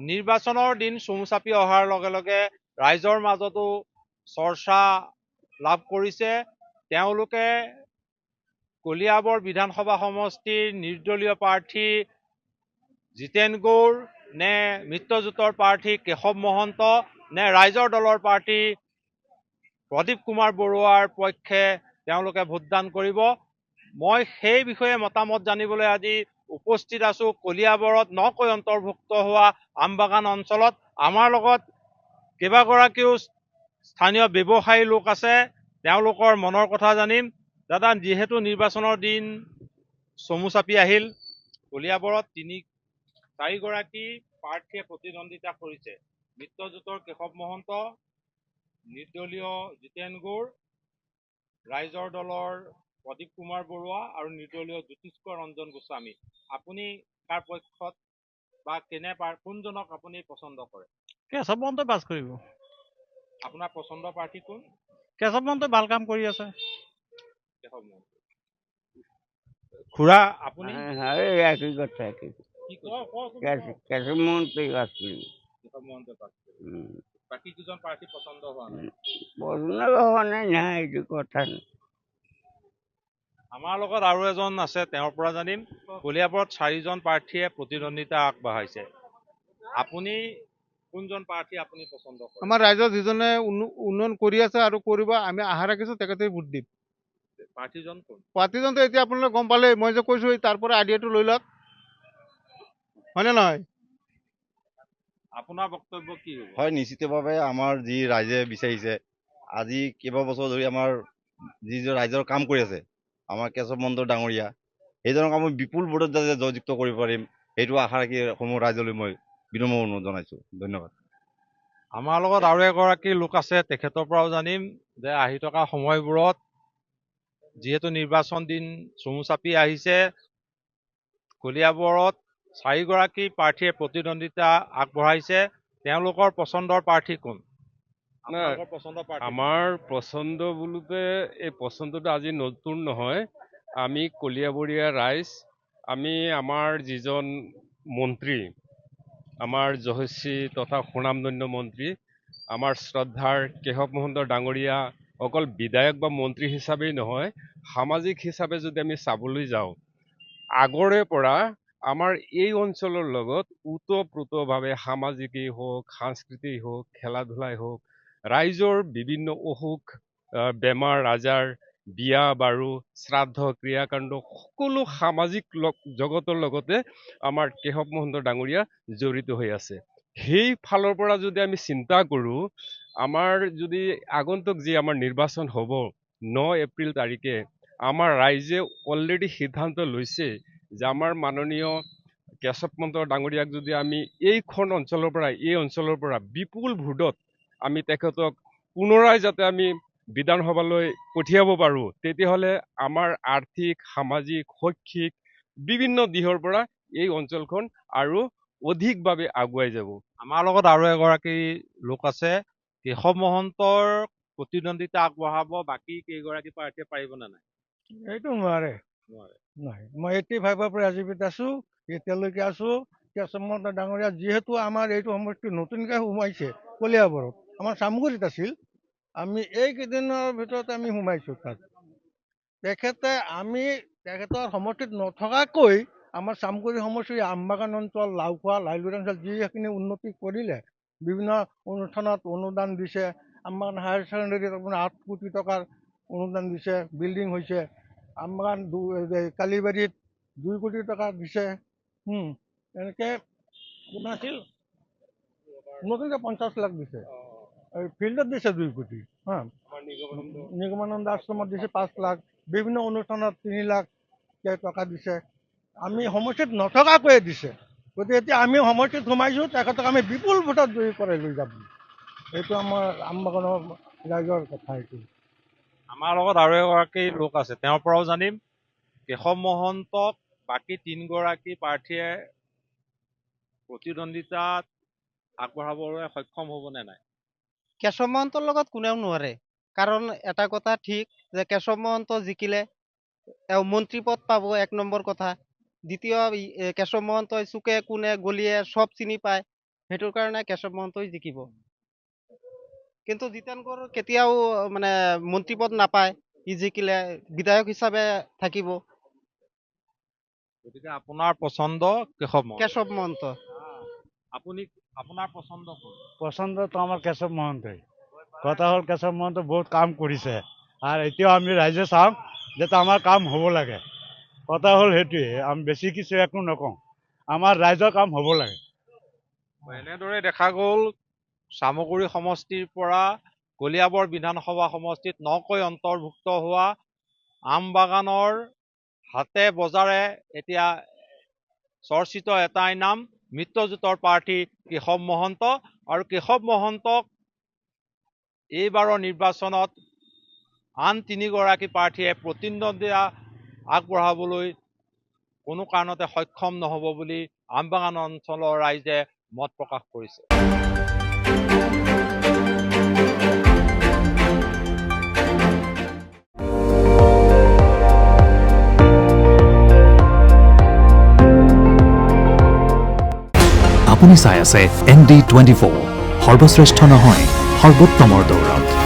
নিৰ্বাচনৰ দিন চমু চাপি অহাৰ লগে লগে ৰাইজৰ মাজতো চৰ্চা লাভ কৰিছে। তেওঁলোকে কলিয়াবৰ বিধানসভা সমষ্টিৰ নিৰ্দলীয় প্ৰাৰ্থী জিতেন গৌৰ নে মিত্ৰজোঁটৰ প্ৰাৰ্থী কেশৱ মহন্ত নে ৰাইজৰ দলৰ প্ৰাৰ্থী প্ৰদীপ কুমাৰ বৰুৱাৰ পক্ষে তেওঁলোকে ভোটদান কৰিব। মই সেই বিষয়ে মতামত জানিবলৈ আজি উপস্থিত আছো কলিয়াবৰত নকৈ অন্তৰ্ভুক্ত হোৱা আমবাগান অঞ্চলত। আমাৰ লগত কেইবাগৰাকীও স্থানীয় ব্যৱসায়ী লোক আছে, তেওঁলোকৰ মনৰ কথা জানিম। দাদা, যিহেতু নিৰ্বাচনৰ দিন চমু চাপি আহিল, কলিয়াবৰত 4গৰাকী প্ৰাৰ্থীয়ে প্ৰতিদ্বন্দ্বিতা কৰিছে। মিত্ৰজোঁটৰ কেশৱ মহন্ত, নিৰ্দলীয় জিতেন গৌৰ, ৰাইজৰ দলৰ প্ৰদীপ কুমাৰ বৰুৱা আৰু নিৰ্দলীয় জ্যোতিষ্ক ৰঞ্জন গোস্বামী। আপুনি কাৰ পক্ষত বা কোনজনক আপুনি পচন্দ কৰে? কেশৱ মহন্তই পাছ কৰিব। আপোনাৰ পচন্দৰ প্ৰাৰ্থী কোন? কেশৱ মহন্তই ভাল কাম কৰি আছে। কেশৱ মহন্ত। খুৰা, আপুনি একই কথা, একই কি কয়? কেশৱ মহন্তই পাছ কৰিব। কেশৱ মহন্তই পাছ কৰিব। বাকী দুজন প্ৰাৰ্থী পচন্দ হোৱা নাই। পচন্দ হোৱা নাই, এইটো কথা নাই। আমাৰ লগত আৰু এজন আছে, তেওঁৰ পৰা জানিম। কলিয়াবৰত 4জন প্ৰাৰ্থীয়ে প্ৰতিদ্বন্দ্বিতা আগবঢ়াইছে। আপুনি কোনজন প্ৰাৰ্থী আপুনি পচন্দ কৰে? আমাৰ ৰাইজৰ যিজনে উন্নয়ন কৰি আছে আৰু কৰিব, আমি আশা ৰাখিছো তেখেতে ভোট দিম। প্ৰাৰ্থীজন কোন? প্ৰাৰ্থীজনটো এতিয়া আপোনালোকে গম পালে, মই যে কৈছো তাৰ পৰা আইডিয়াটো লৈ লওক, হয়নে নহয়? আপোনাৰ বক্তব্য কি হ'ব? হয়, নিশ্চিতভাৱে আমাৰ যি ৰাইজে বিচাৰিছে, আজি কেইবাবছৰ ধৰি আমাৰ যি ৰাইজৰ কাম কৰি আছে, আমাৰ কেশৱ মহন্ত ডাঙৰীয়া, সেইজনক আমি বিপুল ভোটত যাতে জয়যুক্ত কৰিব পাৰিম, সেইটো আশা ৰাখি সমূহ ৰাইজলৈ মই বিনম্ৰ অনুৰোধ জনাইছো। ধন্যবাদ। আমাৰ লগত আৰু এগৰাকী লোক আছে, তেখেতৰ পৰাও জানিম যে আহি থকা সময়বোৰত যিহেতু নিৰ্বাচন দিন চমু চাপি আহিছে, কলিয়াবৰত 4গৰাকী প্ৰাৰ্থীয়ে প্ৰতিদ্বন্দ্বিতা আগবঢ়াইছে। তেওঁলোকৰ পচন্দৰ প্ৰাৰ্থী কোন? আমাৰ পচন্দ বোলোতে এই পচন্দটো আজি নতুন নহয়। আমি কলিয়াবৰীয়া ৰাইজ, আমি আমাৰ যিজন মন্ত্ৰী, আমাৰ যশস্বী তথা সুনামধন্য মন্ত্ৰী, আমাৰ শ্ৰদ্ধাৰ কেশৱ মহন্ত ডাঙৰীয়া অকল বিধায়ক বা মন্ত্ৰী হিচাপেই নহয়, সামাজিক হিচাপে যদি আমি চাবলৈ যাওঁ, আগৰে পৰা আমাৰ এই অঞ্চলৰ লগত ওতঃপ্ৰোতভাৱে সামাজিকেই হওক, সাংস্কৃতিক হওক, খেলা ধূলাই হওক, ৰাইজৰ বিভিন্ন অসুখ বেমাৰ আজাৰ, বিয়া বাৰু, শ্ৰাদ্ধ ক্ৰিয়াকাণ্ড, সকলো সামাজিক জগতৰ লগতে আমাৰ কেশৱ মহন্ত ডাঙৰীয়া জড়িত হৈ আছে। সেই ফালৰ পৰা যদি আমি চিন্তা কৰোঁ, আমাৰ যদি আগন্তুক যি আমাৰ নিৰ্বাচন হ'ব 9 এপ্ৰিল তাৰিখে, আমাৰ ৰাইজে অলৰেডি সিদ্ধান্ত লৈছে যে আমাৰ মাননীয় কেশৱ মহন্ত ডাঙৰীয়াক যদি আমি এই অঞ্চলৰ পৰা বিপুল ভোটত আমি তেখেতক পুনৰাই যাতে আমি বিধানসভালৈ পঠিয়াব পাৰোঁ, তেতিয়াহ'লে আমাৰ আৰ্থিক, সামাজিক, শৈক্ষিক বিভিন্ন দিশৰ পৰা এই অঞ্চলখন আৰু অধিকভাৱে আগুৱাই যাব। আমাৰ লগত আৰু এগৰাকী লোক আছে, কেশৱ মহন্তৰ প্ৰতিদ্বন্দ্বিতা আগবঢ়াব বাকী কেইগৰাকী প্ৰাৰ্থীয়ে পাৰিব নে নাই? এইটো নোৱাৰে। মই 85ৰ পৰা জীৱিত আছো, এতিয়ালৈকে আছো। কেশৱ মহন্ত ডাঙৰীয়া যিহেতু আমাৰ এইটো সমষ্টি নতুনকৈ সোমাইছে কলিয়াবৰত, আমাৰ চামগুৰিত আছিল, আমি এইকেইদিনৰ ভিতৰত আমি সোমাইছো তাত। তেখেতৰ সমষ্টিত নথকাকৈ আমাৰ চামগুৰি সমষ্টিৰ আমবাগান অঞ্চল, লাওখোৱা, লাইলুৰ অঞ্চল যিখিনি উন্নতি কৰিলে, বিভিন্ন অনুষ্ঠানত অনুদান দিছে। আমবাগান হায়াৰ ছেকেণ্ডেৰীত আপোনাৰ 8 কোটি টকাৰ অনুদান দিছে, বিল্ডিং হৈছে। আমবাগান কালিবাৰীত 2 কোটি টকা দিছে। এনেকৈ কিমান আছিল, নতুনকৈ 50 লাখ দিছে। ফিল্ডত দিছে 2 কোটি। নিগমানন্দ আশ্ৰমত দিছে 5 লাখ, বিভিন্ন অনুষ্ঠানত 3 লাখ টকা দিছে। আমি সমষ্টিত নথকাকৈয়ে দিছে। গতিকে এতিয়া আমি সমষ্টিত সোমাইছো, তেখেতক আমি বিপুল ভোটত জয়ী কৰাই লৈ যাম। এইটো আমাৰ আমবাগানৰ ৰাইজৰ কথা। এইটো আমাৰ লগত আৰু এগৰাকী লোক আছে, তেওঁৰ পৰাও জানিম কেশৱ মহন্তক বাকী 3গৰাকী প্ৰাৰ্থীয়ে প্ৰতিদ্বন্দ্বিতাত আগবঢ়াবলৈ সক্ষম হ'ব নে নাই? কেশৱ মহন্তৰ লগত কোনেও নোৱাৰে। কাৰণ এটা কথা ঠিক যে কেশৱ মহন্ত জিকিলে মন্ত্ৰী পদ পাব, 1 নম্বৰ কথা। দ্বিতীয়, কেশৱ মহন্তই চুকে কোণে গলিয়ে চব চিনি পায়। সেইটোৰ কাৰণে কেশৱ মহন্তই জিকিব। কিন্তু জিতেন বড়ো কেতিয়াও মানে মন্ত্ৰী পদ নাপায়, ই জিকিলে বিধায়ক হিচাপে থাকিব। গতিকে আপোনাৰ পচন্দ কেশৱ মহন্ত। কেশৱ মহন্ত। আপুনি আপোনাৰ পচন্দ কোন? পছন্দ তো আমাৰ কেশব মহন্তই। কথা হল কেশব মহন্ত বহুত কাম কৰিছে আৰ এতিয়াও আমি ৰাইজে চাওঁ যাতে আমাৰ কাম হব লাগে। কথা হল সেইটোৱে, আমি বেছি কিছু একো নকওঁ, আমাৰ ৰাইজৰ কাম হব লাগে। এনেদৰে দেখা গ'ল চামগুৰি সমষ্টিৰ পৰা কলিয়াবৰ বিধানসভা সমষ্টিত নকৈ অন্তৰ্ভুক্ত হোৱা আমবাগানৰ হাতে বজাৰে এতিয়া চৰ্চিত এটাই নাম মিত্ৰজোঁটৰ প্ৰাৰ্থী কেশৱ মহন্ত। আৰু কেশৱ মহন্তক এইবাৰৰ নিৰ্বাচনত আন 3গৰাকী প্ৰাৰ্থীয়ে প্ৰতিদ্বন্দ্বিতা আগবঢ়াবলৈ কোনো কাৰণতে সক্ষম নহ'ব বুলি আমবাগান অঞ্চলৰ ৰাইজে মত প্ৰকাশ কৰিছে। আপুনি চাই আছে ND24, সৰ্বশ্ৰেষ্ঠ নহয় সৰ্বোত্তমৰ দৌৰত।